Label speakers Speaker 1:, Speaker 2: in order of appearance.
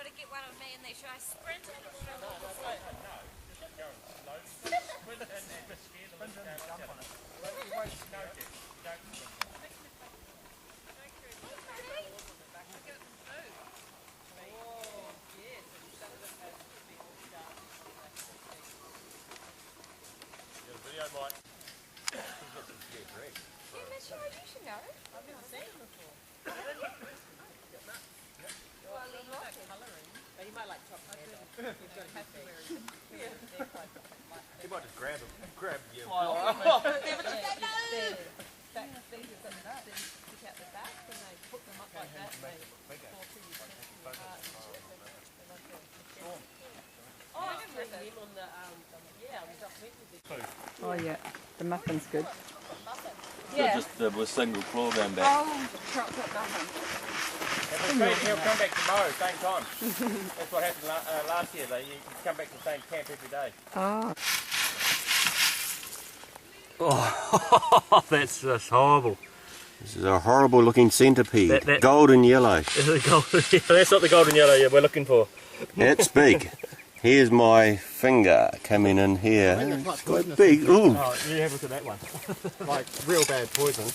Speaker 1: got to get one of me and they should I sprint it or should I walk?
Speaker 2: No, just go slowly. Sprint and just scare the little guy. Jump on it. You won't know it. Video might.
Speaker 1: Yeah, Miss Shaw, you should know. I've never seen him before. Well, he lost it.
Speaker 3: But he might like chocolate. He's got to have to wear it.
Speaker 2: You might just grab him. Grab you.
Speaker 3: Never did that. Back feet are stick out the back and they put them up like that. They fall through your chest and your heart and shit. Oh, I didn't bring him on the on the documentary.
Speaker 4: Oh yeah, the muffin's good.
Speaker 3: Yeah.
Speaker 5: Just with single claw going back.
Speaker 4: Oh, chocolate muffin.
Speaker 2: He'll come back tomorrow, same time. That's what happened last year. They come back to the same camp every day.
Speaker 4: Oh.
Speaker 5: Oh, that's just horrible.
Speaker 6: This is a horrible looking centipede.
Speaker 5: That-
Speaker 6: Golden yellow.
Speaker 5: That's not the golden yellow we're looking for.
Speaker 6: It's big. Here's my finger coming in here. It's quite big. Ooh.
Speaker 2: Oh, you have a look at that one. Like real bad poison.